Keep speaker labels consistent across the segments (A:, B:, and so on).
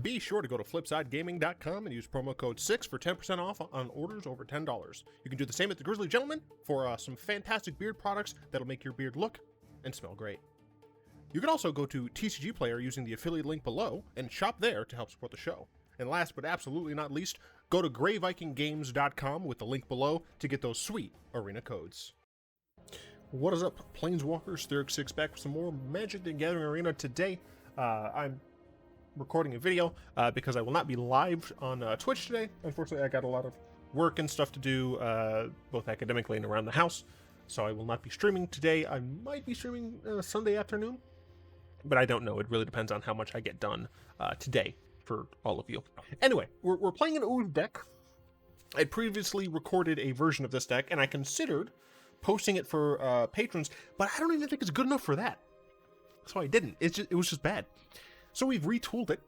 A: Be sure to go to flipsidegaming.com and use promo code 6 for 10% off on orders over $10. You can do the same at the Grizzly Gentleman for some fantastic beard products that'll make your beard look and smell great. You can also go to TCG Player using the affiliate link below and shop there to help support the show. And last but absolutely not least, go to greyvikinggames.com with the link below to get those sweet arena codes. What is up, Planeswalkers? Theric6 back with some more Magic the Gathering Arena today. I'm recording a video because I will not be live on Twitch today. Unfortunately, I got a lot of work and stuff to do, both academically and around the house, so I will not be streaming today. I might be streaming Sunday afternoon, but I don't know. It really depends on how much I get done today for all of you. Anyway, we're playing an Ooze deck. I previously recorded a version of this deck, and I considered posting it for patrons, but I don't even think it's good enough for that. So I didn't. It was just bad. So we've retooled it,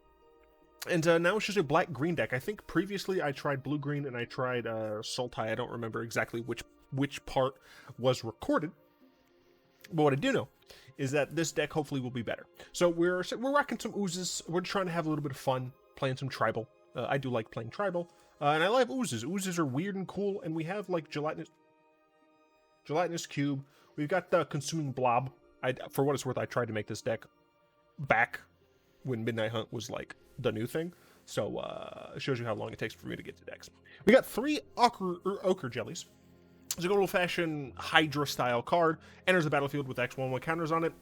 A: and now it's just a black-green deck. I think previously I tried blue-green and I tried Sultai. I don't remember exactly which part was recorded, but what I do know is that this deck hopefully will be better. So we're rocking some Oozes. We're trying to have a little bit of fun playing some Tribal. I do like playing Tribal, and I love Oozes. Oozes are weird and cool, and we have like Gelatinous Cube. We've got the Consuming Blob. For what it's worth, I tried to make this deck back when Midnight Hunt was like the new thing, so it shows you how long it takes for me to get to decks. We got 3 Ochre Jellies. It's a good old-fashioned Hydra-style card. Enters the battlefield with X1/1 counters on it.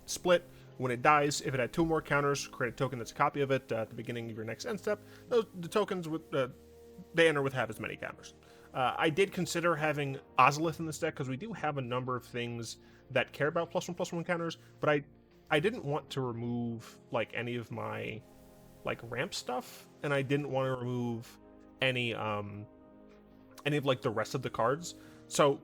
A: Split. When it dies, if it had 2 more counters, create a token that's a copy of it at the beginning of your next end step. The tokens they enter with half as many counters. I did consider having Ozolith in this deck because we do have a number of things that care about +1/+1 counters, but I didn't want to remove like any of my like ramp stuff, and I didn't want to remove any of like the rest of the cards. So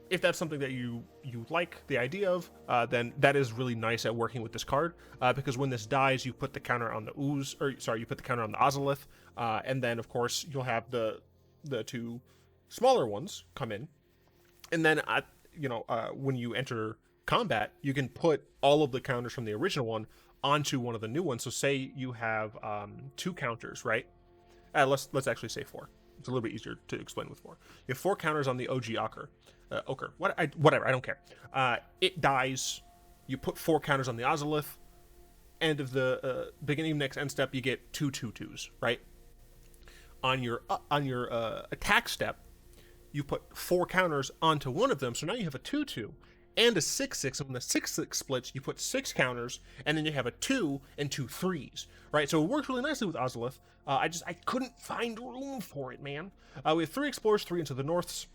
A: if that's something that you like the idea of, then that is really nice at working with this card, because when this dies, you put the counter on the Ooze, you put the counter on the Ozolith, and then of course you'll have the 2 smaller ones come in, and then when you enter combat, you can put all of the counters from the original one onto one of the new ones. So say you have 2 counters, right? Let's actually say 4. It's a little bit easier to explain with 4. You have 4 counters on the OG Ochre. Whatever, I don't care. It dies. You put 4 counters on the Ozolith. End of the beginning of next end step, you get 2 2/2s, right? On your attack step, you put 4 counters onto one of them, so now you have a 2/2 and a 6/6, and when the 6/6 splits, you put 6 counters, and then you have a 2 and 2 3s, right? So it works really nicely with Ozolith. I couldn't find room for it, man. We have 3 Explorers, 3 into the Norths.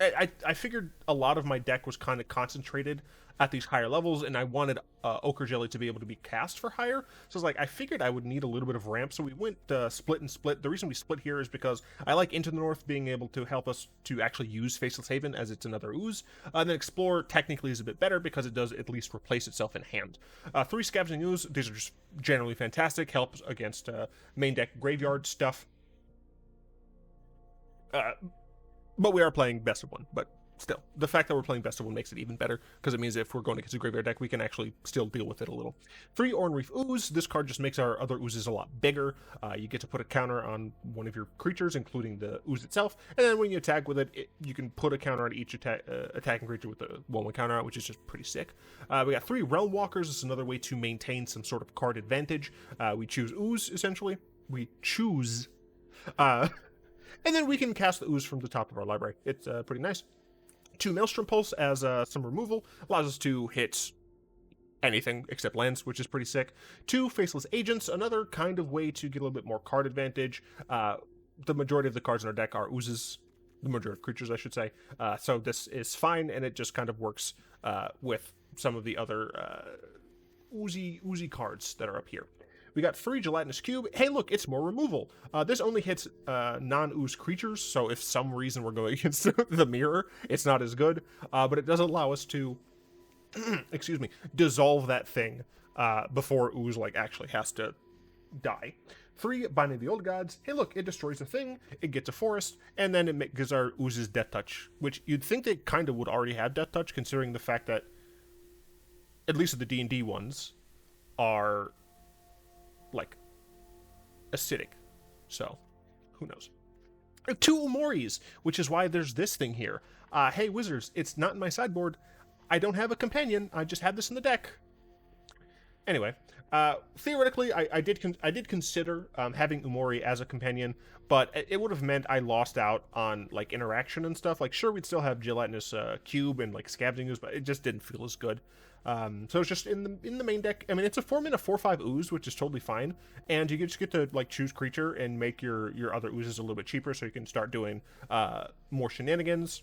A: I figured a lot of my deck was kind of concentrated at these higher levels, and I wanted Ochre Jelly to be able to be cast for higher. So it's like, I figured I would need a little bit of ramp, so we went split and split. The reason we split here is because I like Into the North being able to help us to actually use Faceless Haven, as it's another Ooze. And then Explore technically is a bit better because it does at least replace itself in hand. 3 Scavenging Ooze, these are just generally fantastic, helps against main deck graveyard stuff. But we are playing best of 1, but still, the fact that we're playing best of 1 makes it even better, because it means if we're going against a graveyard deck, we can actually still deal with it a little. 3 Oran-Rief Ooze. This card just makes our other Oozes a lot bigger. You get to put a counter on one of your creatures, including the Ooze itself, and then when you attack with it, you can put a counter on each attacking creature with the 1/1 counter on, which is just pretty sick. We got 3 Realmwalkers. This is another way to maintain some sort of card advantage. We choose Ooze, essentially. We choose... and then we can cast the Ooze from the top of our library. It's pretty nice. 2 Maelstrom Pulse as some removal. Allows us to hit anything except lands, which is pretty sick. 2 Faceless Agents, another kind of way to get a little bit more card advantage. The majority of the cards in our deck are Oozes. The majority of creatures, I should say. So this is fine, and it just kind of works with some of the other oozy cards that are up here. We got 3 Gelatinous Cube. Hey, look, it's more removal. This only hits non-ooze creatures, so if some reason we're going against the mirror, it's not as good. But it does allow us to, excuse me, dissolve that thing before ooze actually has to die. 3 Binding the Old Gods. Hey, look, it destroys a thing, it gets a Forrest, and then it gives our oozes Death Touch, which you'd think they kind of would already have Death Touch, considering the fact that at least the D&D ones are acidic. So, who knows? 2 Umoris, which is why there's this thing here. Hey, Wizards, it's not in my sideboard. I don't have a companion. I just had this in the deck. Anyway, theoretically, I did consider having Umori as a companion, but it would have meant I lost out on like interaction and stuff. Like, sure, we'd still have Gelatinous Cube and like Scavenging Ooze, but it just didn't feel as good. So it's just in the main deck. I mean, it's a 4-mana 4/5 Ooze, which is totally fine, and you just get to like choose creature and make your other Oozes a little bit cheaper, so you can start doing more shenanigans.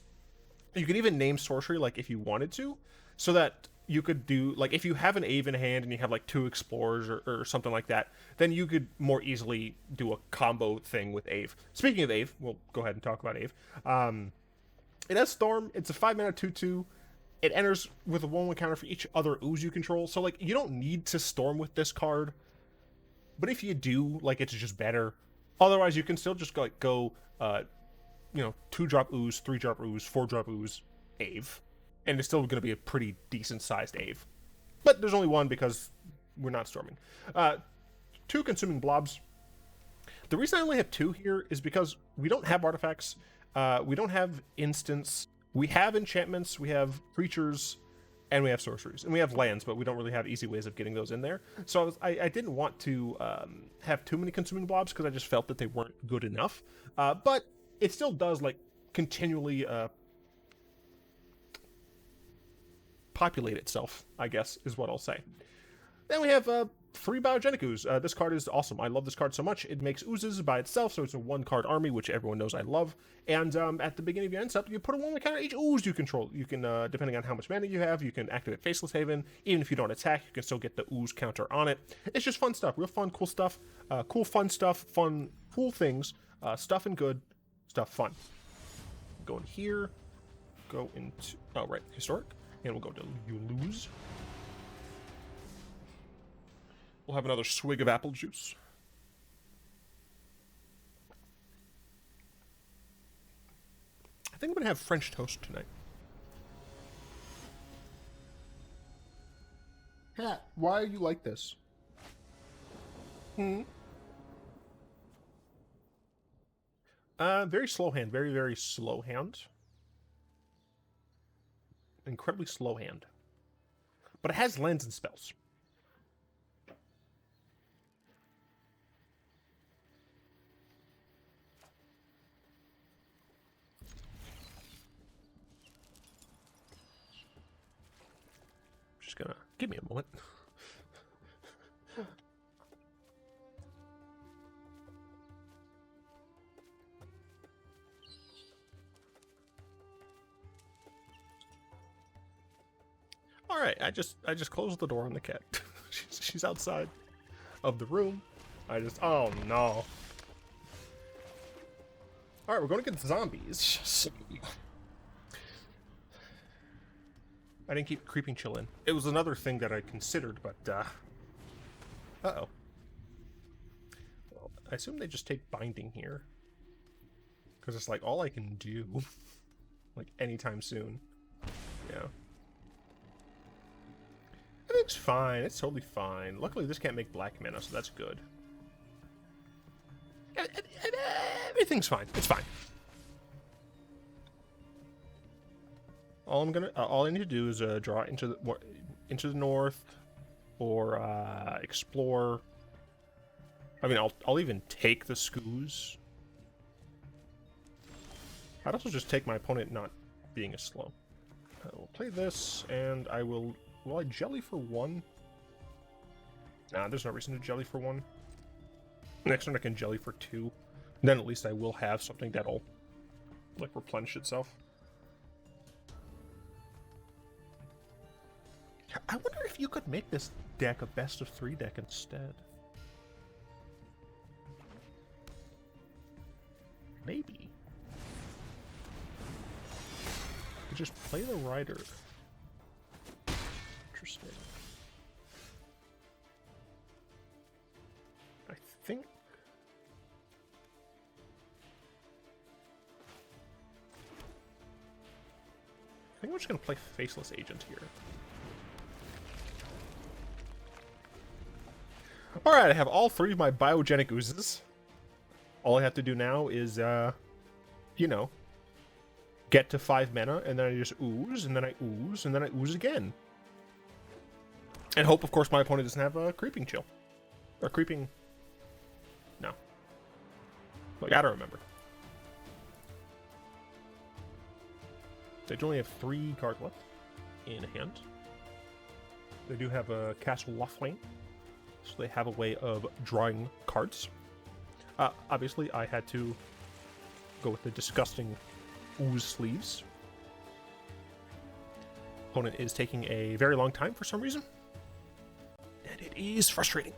A: You could even name sorcery like if you wanted to, so that you could do like if you have an Aeve in hand and you have like 2 explorers or something like that, then you could more easily do a combo thing with Aeve. Speaking of Aeve, we'll go ahead and talk about Aeve. It has Storm. It's a 5-mana 2/2. It enters with a 1/1 counter for each other Ooze you control. So like you don't need to Storm with this card, but if you do, like it's just better. Otherwise, you can still just go 2-drop Ooze, 3-drop Ooze, 4-drop Ooze, Aeve. And it's still going to be a pretty decent-sized Aeve. But there's only one because we're not storming. 2 Consuming Blobs. The reason I only have 2 here is because we don't have artifacts. We don't have instants. We have enchantments. We have creatures. And we have sorceries. And we have lands, but we don't really have easy ways of getting those in there. So I didn't want to have too many Consuming Blobs because I just felt that they weren't good enough. But it still does like continually populate itself, I guess is what I'll say. Then we have 3 Biogenic Ooze. This card is awesome. I love this card so much. It makes oozes by itself, so it's a 1-card army, which everyone knows I love. And at the beginning of your end step, you put a 1 counter each ooze you control. You can, depending on how much mana you have, you can activate Faceless Haven. Even if you don't attack, you can still get the ooze counter on it. It's just fun stuff. Real fun, cool stuff. Cool, fun stuff. Fun, cool things. Stuff and good. Stuff fun. Go in here. Go into... Oh, right. Historic. And we'll go to You Lose. We'll have another swig of apple juice. I think I'm going to have French toast tonight. Cat, why are you like this? Very slow hand. Very, very slow hand. Incredibly slow hand. But it has lands and spells. Just gonna give me a moment. All right, I just closed the door on the cat. she's outside of the room. Oh no. All right, we're going against zombies. I didn't keep Creeping Chill in. It was another thing that I considered, but uh-oh. Well, I assume they just take Binding here. Because it's like all I can do. Like anytime soon. Yeah. It's fine. It's totally fine. Luckily, this can't make black mana, so that's good. Everything's fine. It's fine. All I need to do is draw into the north, or explore. I mean, I'll even take the Scooze. I'd also just take my opponent not being as slow. I will play this, and I will. Will I jelly for 1? Nah, there's no reason to jelly for 1. Next turn I can jelly for 2. Then at least I will have something that'll, like, replenish itself. I wonder if you could make this deck a best-of-3 deck instead. Maybe. You just play the Rider. Interesting. I think we're just gonna play Faceless Agent here. Alright, I have all 3 of my Biogenic Oozes. All I have to do now is, you know, get to 5 mana, and then I just ooze, and then I ooze, and then I ooze again. And hope, of course, my opponent doesn't have a Creeping Chill. Or Creeping... No. Like, I don't remember. They only have 3 cards left in hand. They do have a Castle Loftlane, so they have a way of drawing cards. Obviously, I had to go with the disgusting Ooze sleeves. Opponent is taking a very long time for some reason, and it is frustrating.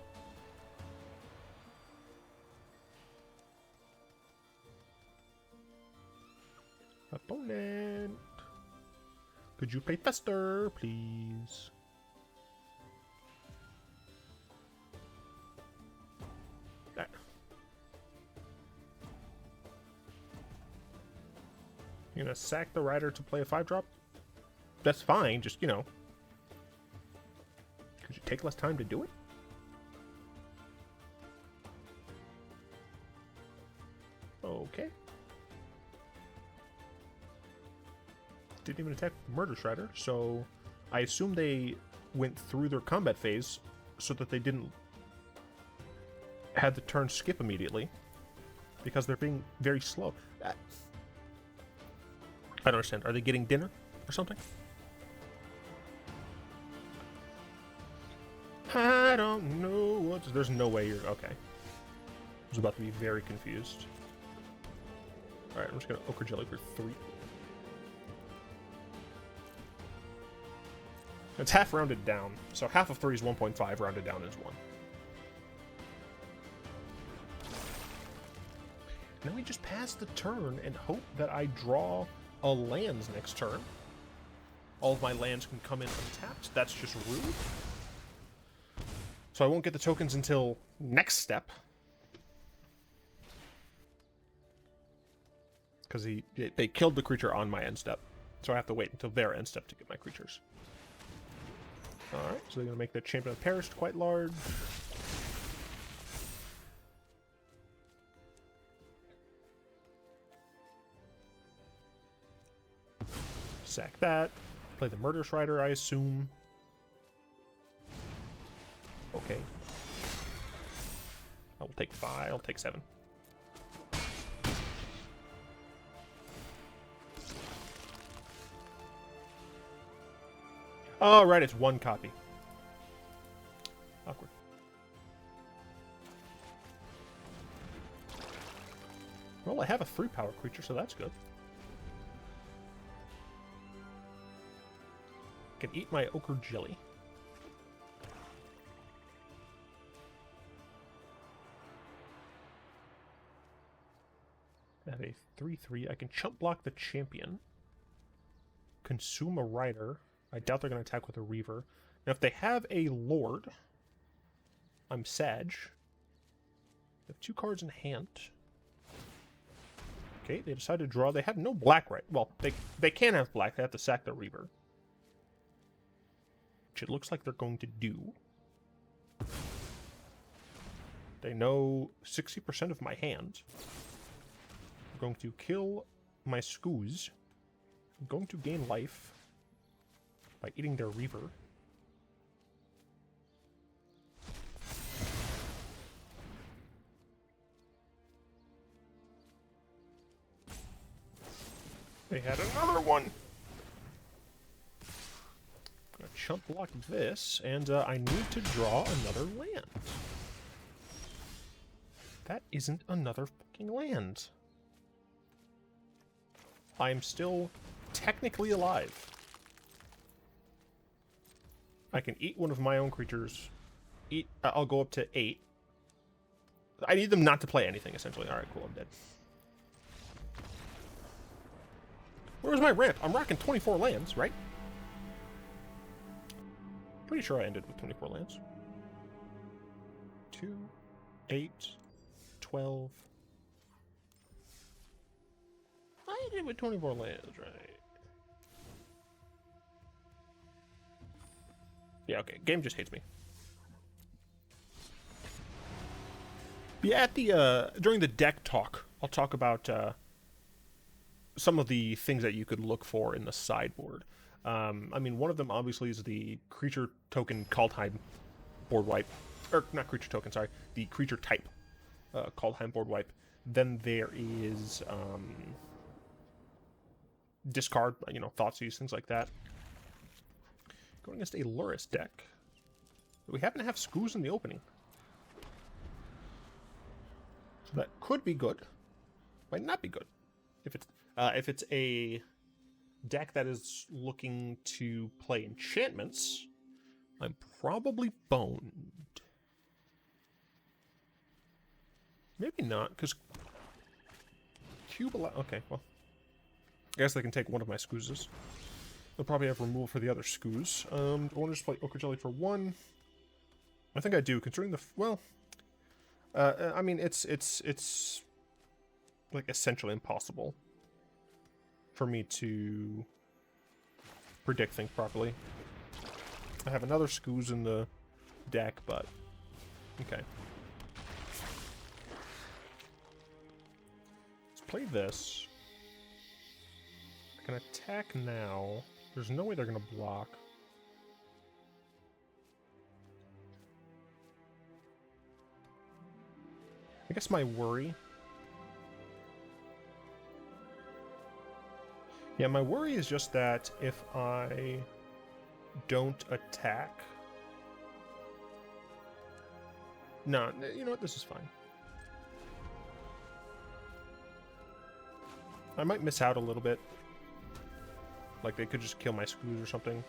A: Opponent, could you play Fester, please? That. You're gonna sack the Rider to play a 5-drop? That's fine, just, you know. Could you take less time to do it? Okay. Didn't even attack Murder Strider, so I assume they went through their combat phase so that they didn't have the turn skip immediately, because they're being very slow. I don't understand. Are they getting dinner or something? I don't know what... There's no way you're... Okay. I was about to be very confused. Alright, I'm just going to Ochre Jelly for 3. It's half rounded down, so half of 3 is 1.5, rounded down is 1. Now we just pass the turn and hope that I draw a lands next turn. All of my lands can come in untapped. That's just rude. So I won't get the tokens until next step. Because they killed the creature on my end step. So I have to wait until their end step to get my creatures. Alright, so they're going to make the Champion of Perished quite large. Sack that. Play the Murderous Rider, I assume. Okay. I'll take 5. I'll take 7. Oh, right, it's 1 copy. Awkward. Well, I have a 3-power creature, so that's good. I can eat my Ochre Jelly. I have a 3/3. I can chump block the champion. Consume a Rider. I doubt they're going to attack with a Reaver. Now, if they have a Lord, I'm Sag. They have 2 cards in hand. Okay, they decide to draw. They have no black, right? Well, they can have black. They have to sack the Reaver. Which it looks like they're going to do. They know 60% of my hand. I'm going to kill my Scooze. I'm going to gain life by eating their Reaver. They had another one! I'm gonna chump block this, and I need to draw another land. That isn't another fucking land. I'm still technically alive. I can eat one of my own creatures. I'll go up to 8. I need them not to play anything, essentially. Alright, cool, I'm dead. Where's my ramp? I'm rocking 24 lands, right? Pretty sure I ended with 24 lands. 2, 8, 12. I ended with 24 lands, right? Yeah, okay. Game just hates me. Yeah, at the during the deck talk, I'll talk about some of the things that you could look for in the sideboard. I mean, one of them obviously is the creature token Kaldheim board wipe, or not creature token, sorry, the creature type Kaldheim board wipe. Then there is discard, you know, Thoughtseize, things like that. Going against a Lurrus deck. We happen to have Scooze in the opening. So that could be good. Might not be good. If it's a deck that is looking to play enchantments, I'm probably boned. Maybe not, because Cube okay, well. I guess they can take one of my Scoozes. They'll probably have removal for the other Scooze. Do I want to just play Ochre Jelly for 1? I think I do, considering the... Well... I mean, it's like essentially impossible for me to predict things properly. I have another Scooze in the deck, but okay. Let's play this. I can attack now. There's no way they're gonna block. I guess my worry... Yeah, my worry is just that if I don't attack... No, you know what? This is fine. I might miss out a little bit. Like, they could just kill my Scooze or something.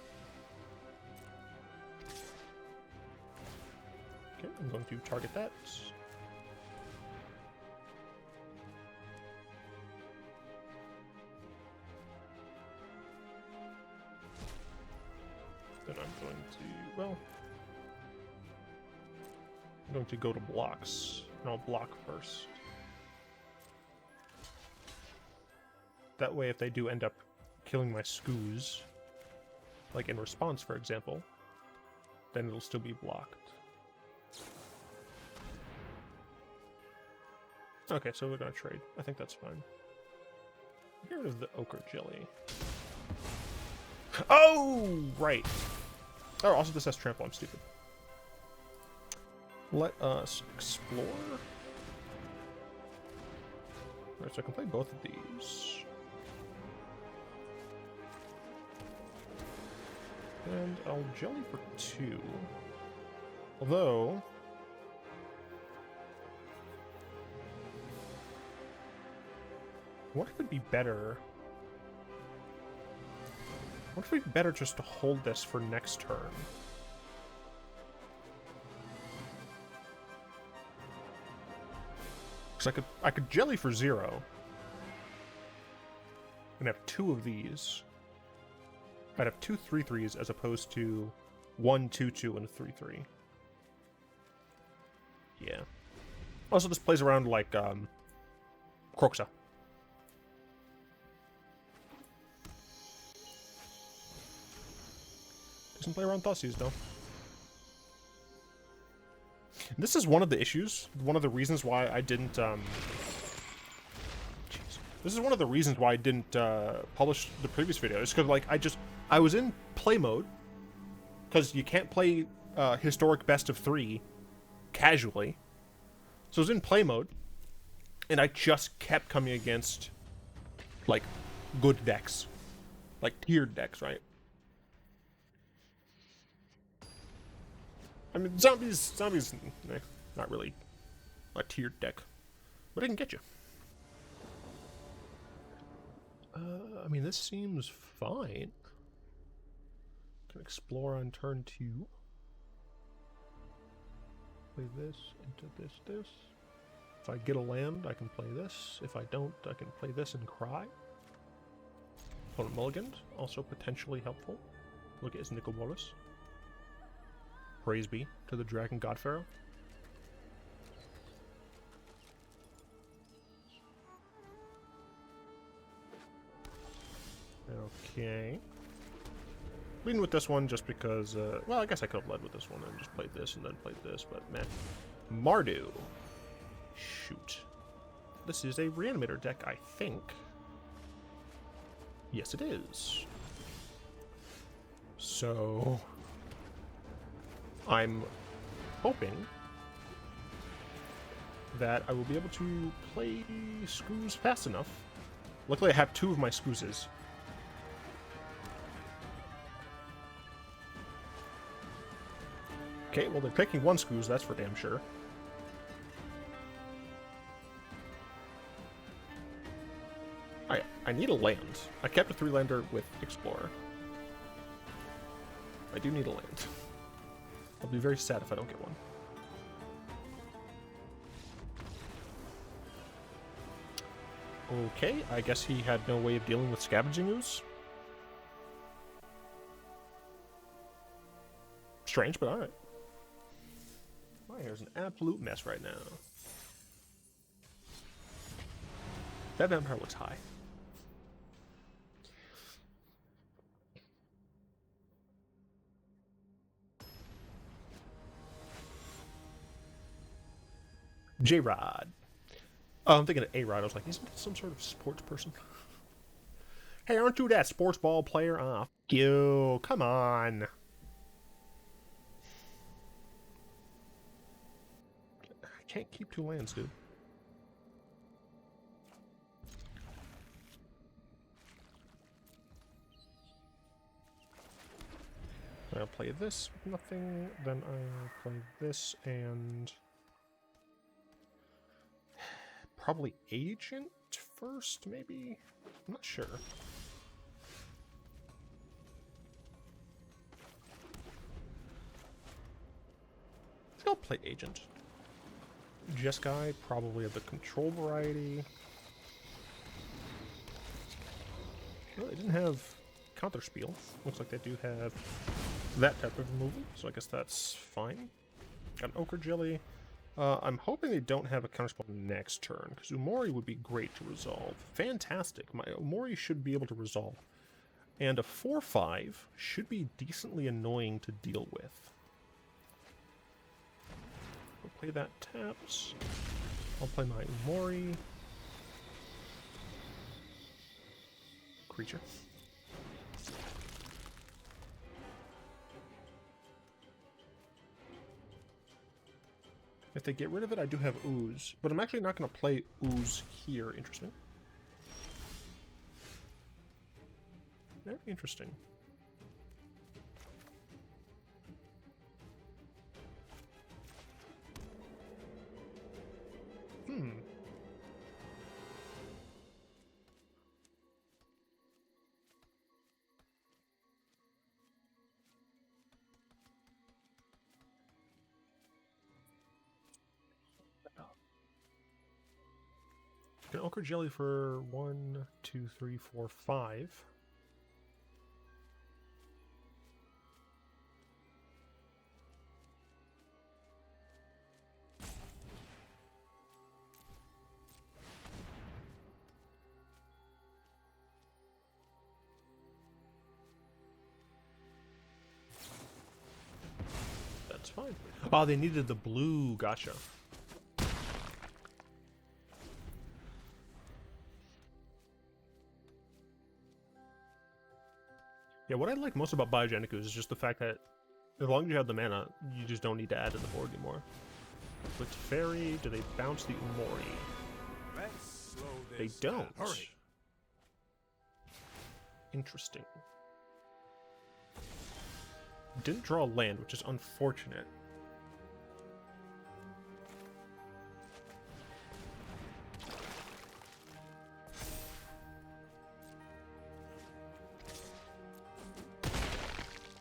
A: Okay, I'm going to target that. Then I'm going to, well, I'm going to go to blocks, and I'll block first. That way, if they do end up killing my Scooze, like in response, for example, then it'll still be blocked. Okay, so we're gonna trade. I think that's fine. Get rid of the Ochre Jelly. Oh, right. Oh, also this has trample. I'm stupid. Let us explore. Alright, so I can play both of these. And I'll Jelly for 2. Although... what if it'd be better... What if it'd be better just to hold this for next turn? Because I could Jelly for 0. And have 2 of these. I'd have 2 3/3s as opposed to 1 2/2 and a 3/3. Yeah. Also, this plays around like Kroxa. Doesn't play around Thoughtseize though. This is one of the issues. One of the reasons why I didn't. Jeez. This is one of the reasons why I didn't publish the previous video. It's because like I was in play mode because you can't play historic best of 3 casually. So I was in play mode, and I just kept coming against like good decks, like tiered decks, right? I mean, zombies, not really a tiered deck, but I can get you. I mean, this seems fine. Can explore on turn 2. Play this into this. If I get a land, I can play this. If I don't, I can play this and cry. Opponent mulliganed, also potentially helpful. Look at his Nicol Bolas. Praise be to the Dragon God Pharaoh. Okay. Leading with this one just because, well, I guess I could have led with this one and just played this and then played this, but man. Mardu. Shoot. This is a Reanimator deck, I think. Yes, it is. So I'm hoping that I will be able to play Screws fast enough. Luckily, I have 2 of my Scoozes. Okay, well, they're taking 1 Scooze, that's for damn sure. I need a land. I kept a 3-lander with Explorer. I do need a land. I'll be very sad if I don't get one. Okay, I guess he had no way of dealing with Scavenging Ooze. Strange, but alright. My hair's an absolute mess right now. That vampire looks high. J-Rod. Oh, I'm thinking of A-Rod. I was like, isn't that some sort of sports person? Hey, aren't you that sports ball player? Ah, f you. Come on. I can't keep 2 lands, dude. I'll play this with nothing, then I'll play this and probably Agent first, maybe? I'm not sure. I think I'll play Agent. Jeskai, probably of the control variety. Well, they didn't have Counterspell. Looks like they do have that type of removal, so I guess that's fine. Got an Ochre Jelly. I'm hoping they don't have a Counterspell next turn, because Umori would be great to resolve. Fantastic. My Umori should be able to resolve. And a 4/5 should be decently annoying to deal with. I'll play that taps. I'll play my Umori. Creature. If they get rid of it, I do have Ooze. But I'm actually not going to play Ooze here. Interesting. Very interesting. An Ochre Jelly for 1, 2, 3, 4, 5. That's fine. Oh, they needed the blue. Gotcha. Yeah, what I like most about Biogenic Ooze is just the fact that as long as you have the mana, you just don't need to add to the board anymore. With Fairy, do they bounce the Umori? They don't. Hurry. Interesting. Didn't draw a land, which is unfortunate.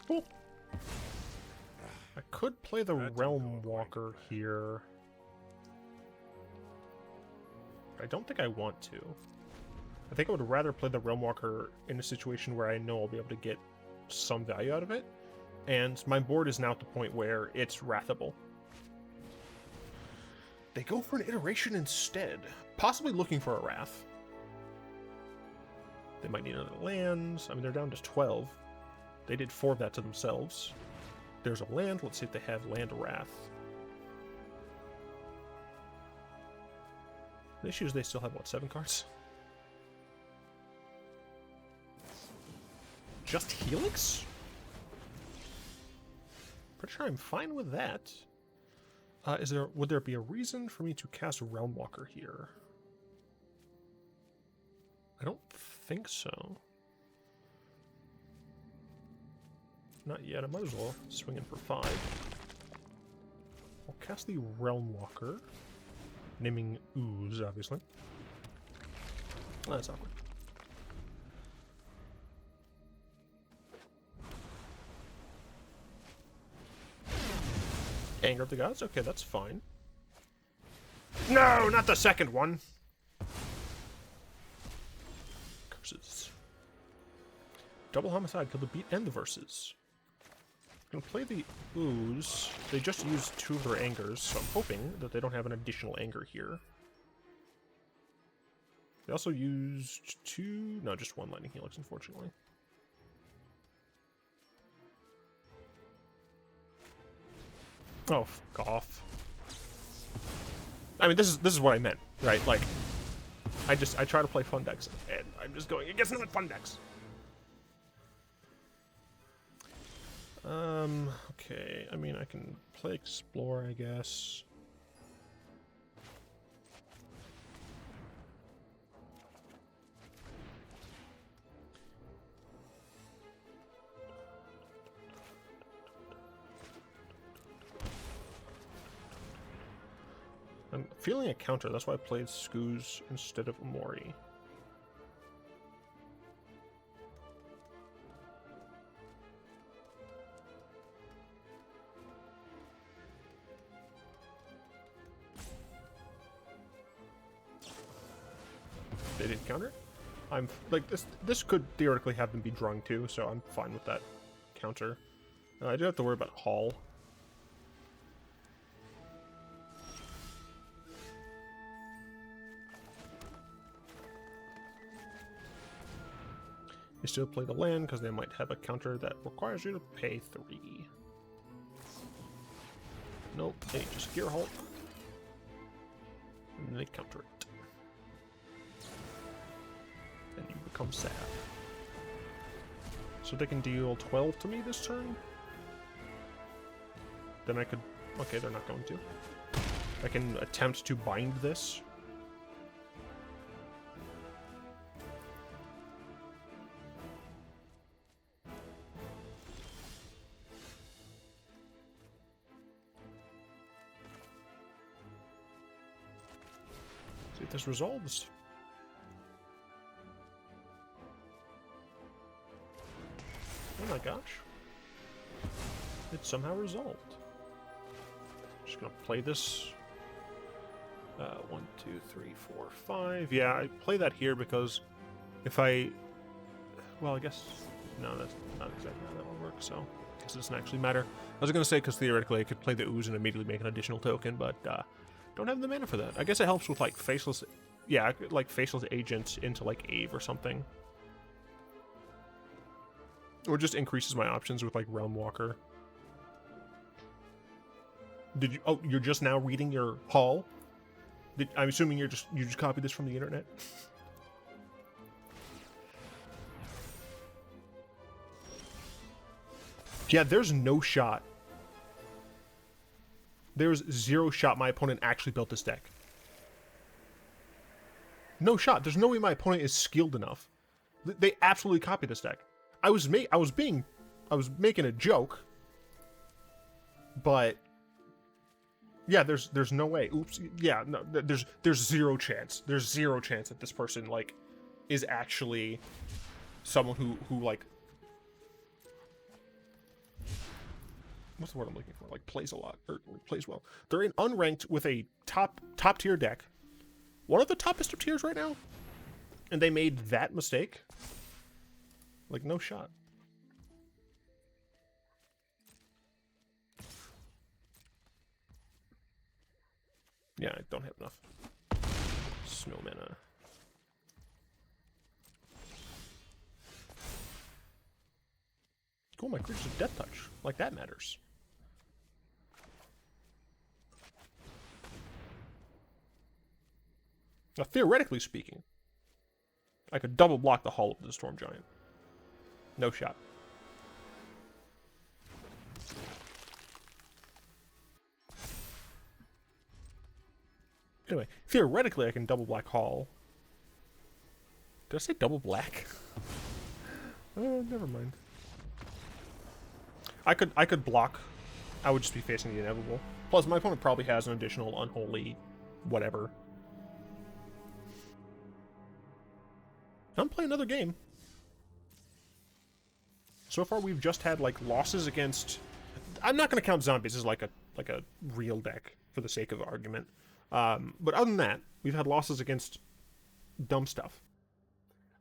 A: Cool. I could play the Realmwalker here. I don't think I want to. I think I would rather play the Realmwalker in a situation where I know I'll be able to get some value out of it. And my board is now at the point where it's wrathable. They go for an iteration instead, possibly looking for a wrath. They might need another land. I mean, they're down to 12. They did 4 of that to themselves. There's a land. Let's see if they have land wrath. The issue is they still have, what, 7 cards? Just Helix? Pretty sure I'm fine with that. Would there be a reason for me to cast Realmwalker here? I don't think so. Not yet. I might as well swing in for 5. I'll cast the Realmwalker, naming Ooze, obviously. Oh, that's awkward. Anger of the Gods? Okay, that's fine. No, not the second one! Curses. Double Homicide, kill the beat and the verses. I'm gonna play the Ooze. They just used 2 of their angers, so I'm hoping that they don't have an additional anger here. They also used 2... no, just 1 Lightning Helix, unfortunately. Oh, fuck off. I mean, this is what I meant, right? Like, I try to play fun decks, and I'm just going against not fun decks. Okay, I mean, I can play Explore, I guess. I'm feeling a counter, that's why I played Scooze instead of Umori. They didn't counter it? I'm like this could theoretically have them be drawing too, so I'm fine with that counter. I do have to worry about Haul. You still play the land because they might have a counter that requires you to pay 3. Nope, they just Gear Hulk. And they counter it. And you become sad. So they can deal 12 to me this turn? Then I could... okay, they're not going to. I can attempt to bind this. See if this resolves. Oh my gosh. It somehow resolved. Just gonna play this. 1, 2, 3, 4, 5. Yeah, I play that here because if I... well, I guess... no, that's not exactly how that would work, so... I guess it doesn't actually matter. I was gonna say because theoretically I could play the Ooze and immediately make an additional token, but don't have the mana for that. I guess it helps with like Faceless... yeah, like Faceless Agent into like Aeve or something. Or just increases my options with like Realmwalker. Did you? Oh, you're just now reading your haul. I'm assuming you just copied this from the internet. Yeah, there's no shot. There's 0 shot my opponent actually built this deck. No shot. There's no way my opponent is skilled enough. They absolutely copied this deck. I was making a joke, but yeah, there's no way. Oops. Yeah, no, there's 0 chance. There's 0 chance that this person like is actually someone who like, what's the word I'm looking for? Like plays a lot or plays well. They're in unranked with a top tier deck, one of the toppest of tiers right now, and they made that mistake. Like, no shot. Yeah, I don't have enough snow mana. Cool, my creature's a Death Touch. Like, that matters. Now, theoretically speaking, I could double block the Hall of the Storm Giant. No shot. Anyway, theoretically I can double black Hall. Did I say double black? Never mind. I could block. I would just be facing the inevitable. Plus, my opponent probably has an additional unholy whatever. I'm playing another game. So far, we've just had like losses against. I'm not going to count zombies as like a real deck for the sake of argument. But other than that, we've had losses against dumb stuff.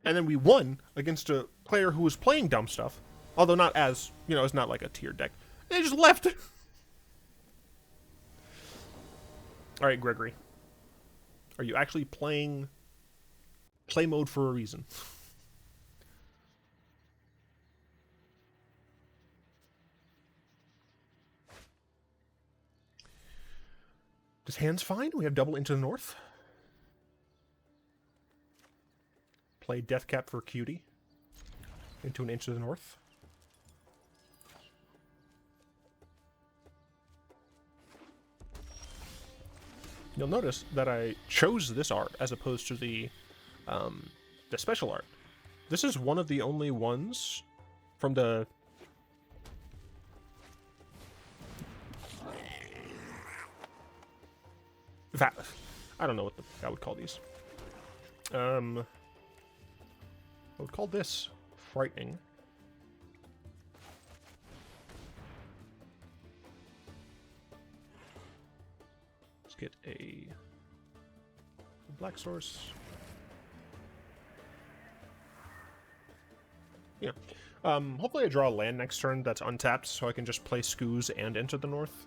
A: And then we won against a player who was playing dumb stuff, although not as, you know, it's not like a tiered deck. They just left. All right, Gregory. Are you actually playing play mode for a reason? Does hands fine? We have double into the north. Play Deathcap for cutie. Into an inch to the north. You'll notice that I chose this art as opposed to the special art. This is one of the only ones from the I don't know what I would call these. I would call this frightening. Let's get a black source. Yeah. Hopefully I draw a land next turn that's untapped so I can just play Scooze and enter the north.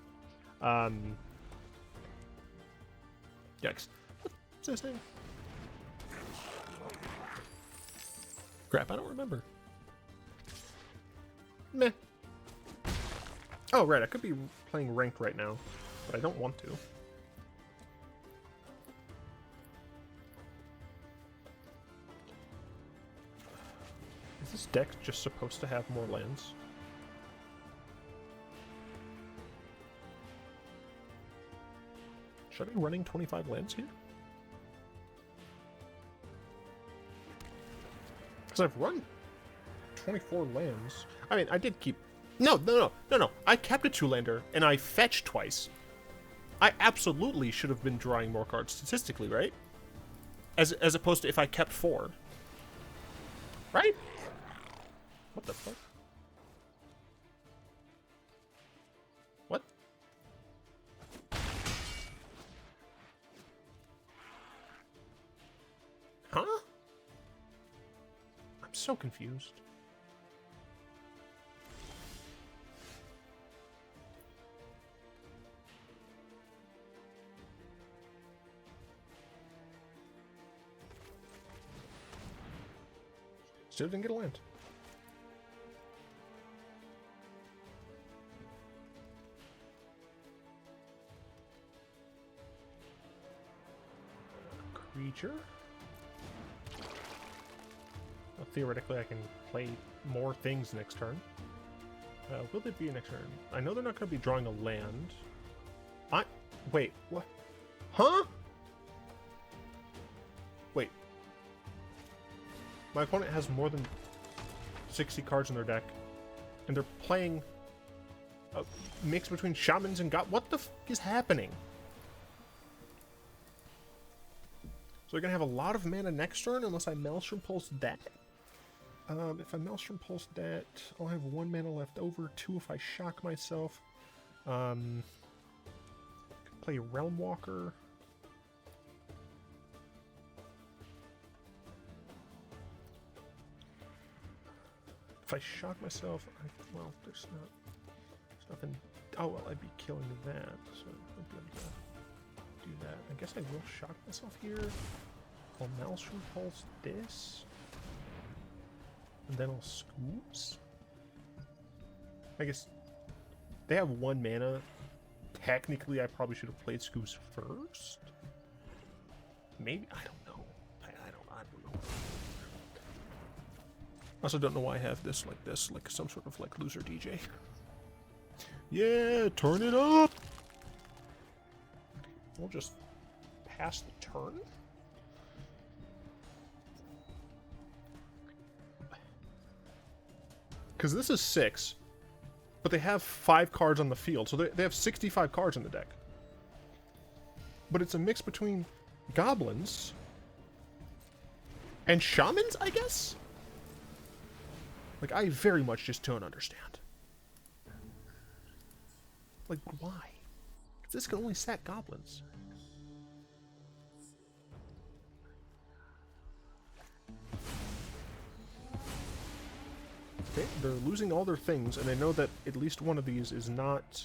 A: Yikes. What's this thing? Crap, I don't remember. Meh. Oh, right, I could be playing ranked right now, but I don't want to. Is this deck just supposed to have more lands? Should I be running 25 lands here? Because I've run 24 lands. I mean, I did keep... No. I kept a 2-lander, and I fetched twice. I absolutely should have been drawing more cards statistically, right? As opposed to if I kept 4. Right? What the fuck? What? Huh? I'm so confused. Still didn't get a land. Creature. Well, theoretically, I can play more things next turn. Will there be a next turn? I know they're not going to be drawing a land. Wait, what? Huh? Wait. My opponent has more than 60 cards in their deck, and they're playing a mix between shamans and what the f is happening? So they're going to have a lot of mana next turn unless I Maelstrom Pulse that. If I Maelstrom Pulse that, I'll have 1 mana left over, 2 if I shock myself. Play Realmwalker. If I shock myself, well, there's nothing. Oh, well, I'd be killing that, so I'd be able to do that. I guess I will shock myself here. I'll Maelstrom Pulse this. And then I'll Scoops. I guess they have 1 mana. Technically, I probably should have played Scoops first. Maybe, I don't I also don't know why I have this, like some sort of like loser DJ. Yeah, turn it up! We'll just pass the turn. Because this is 6, but they have 5 cards on the field, so they have 65 cards in the deck. But it's a mix between goblins and shamans, I guess? Like, I very much just don't understand. Like, why? This can only sack goblins. Okay, they're losing all their things, and they know that at least one of these is not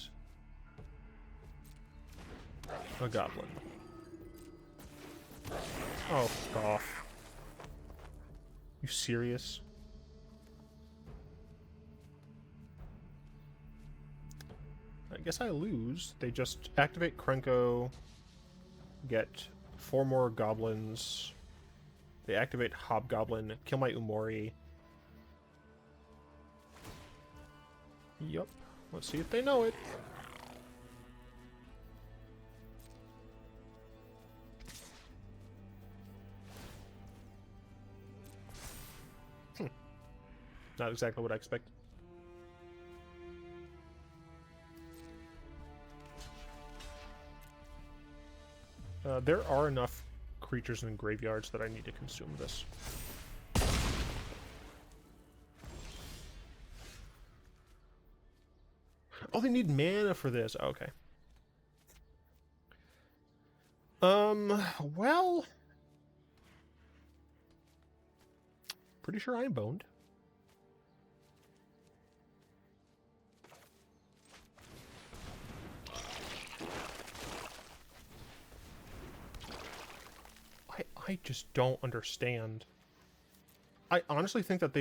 A: a goblin. Oh, fuck off. You serious? I guess I lose. They just activate Krenko, get 4 more goblins. They activate Hobgoblin, kill my Umori. Yup. Let's see if they know it. Not exactly what I expected. There are enough creatures in graveyards that I need to consume this. Oh, they need mana for this. Okay. Well... Pretty sure I'm boned. I just don't understand. I honestly think that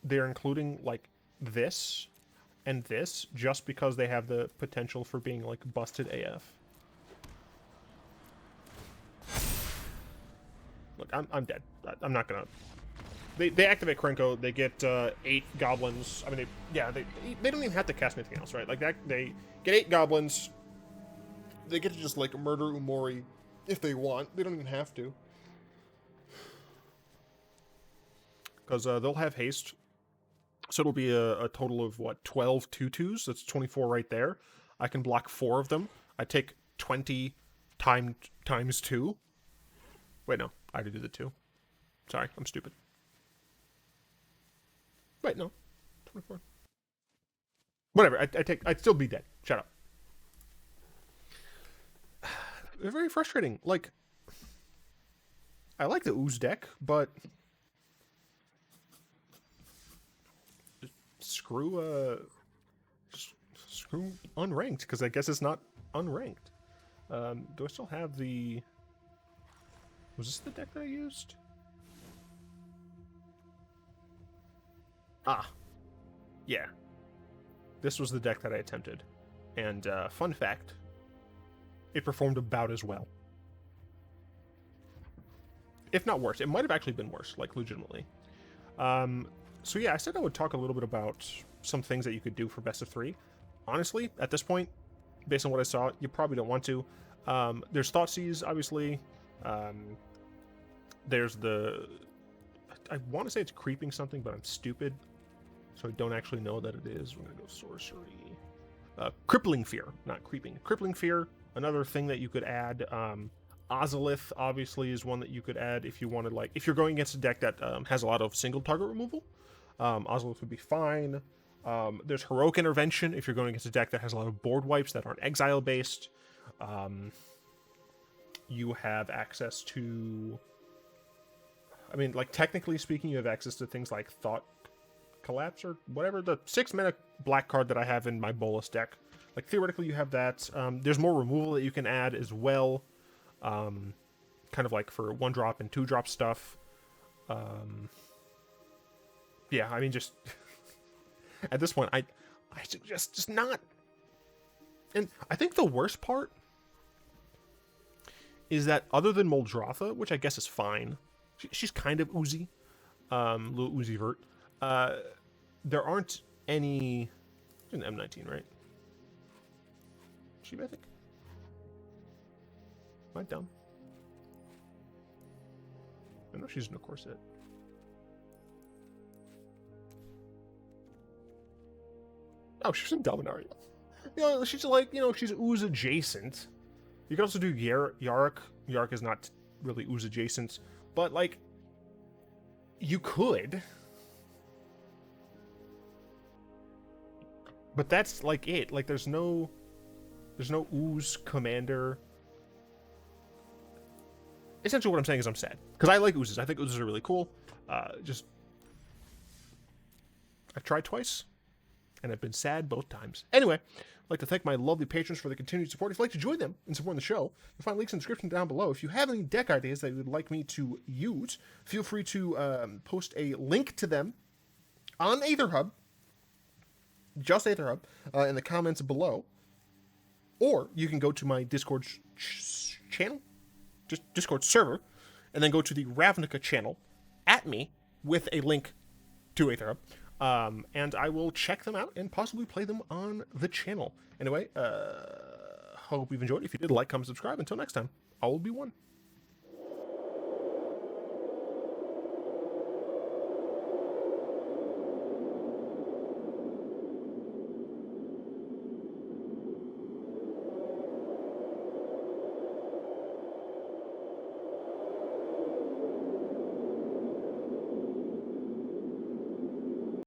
A: they're including, like, this and this just because they have the potential for being, like, busted AF. Look, I'm dead. I'm not gonna... They activate Krenko, they get 8 goblins. I mean, they don't even have to cast anything else, right? Like, they get 8 goblins. They get to just, like, murder Umori if they want. They don't even have to. Because they'll have haste. So it'll be a total of, what, 12 2/2s? That's 24 right there. I can block 4 of them. I take 20 times 2. Wait, no. I did do the 2. Sorry, I'm stupid. Wait, no. 24. Whatever. I'd still be dead. Shut up. They're very frustrating. Like, I like the Ooze deck, but... Screw unranked, because I guess it's not unranked. Do I still have the... Was this the deck that I used? Ah. Yeah. This was the deck that I attempted. And, fun fact, it performed about as well. If not worse. It might have actually been worse, like, legitimately. So yeah, I said I would talk a little bit about some things that you could do for best of 3. Honestly, at this point, based on what I saw, you probably don't want to. There's Thoughtseize, obviously. There's the... I want to say it's creeping something, but I'm stupid. So I don't actually know that it is. We're going to go sorcery. Crippling Fear, not creeping. Crippling Fear, another thing that you could add. Ozolith, obviously, is one that you could add if you wanted, like... If you're going against a deck that has a lot of single target removal. Ozolith would be fine. There's Heroic Intervention if you're going against a deck that has a lot of board wipes that aren't exile-based. You have access to... I mean, like, technically speaking, you have access to things like Thought Collapse or whatever. The 6-mana black card that I have in my Bolus deck. Like, theoretically, you have that. There's more removal that you can add as well. Kind of like for 1-drop and 2-drop stuff. Yeah, I mean, just... at this point, I suggest just not... And I think the worst part is that other than Muldrotha, which I guess is fine, She's kind of oozy, little oozy vert. There aren't any. She's an M19, right? She mythic? Am I dumb? I know she's no corset. Oh, she's in Dominaria. You know, she's like, you know, she's ooze adjacent. You can also do Yarok. Yarok is not really ooze adjacent, but like, you could. But that's like it. Like, there's no ooze commander. Essentially, what I'm saying is I'm sad because I like oozes. I think oozes are really cool. Just I've tried twice, and I've been sad both times. Anyway, I'd like to thank my lovely patrons for the continued support. If you'd like to join them in supporting the show, you'll find links in the description down below. If you have any deck ideas that you would like me to use, feel free to post a link to them on AetherHub, just AetherHub, in the comments below. Or you can go to my Discord channel, just Discord server, and then go to the Ravnica channel, at me, with a link to AetherHub. And I will check them out and possibly play them on the channel. Anyway, hope you've enjoyed. If you did, like, comment, subscribe. Until next time, I will be one.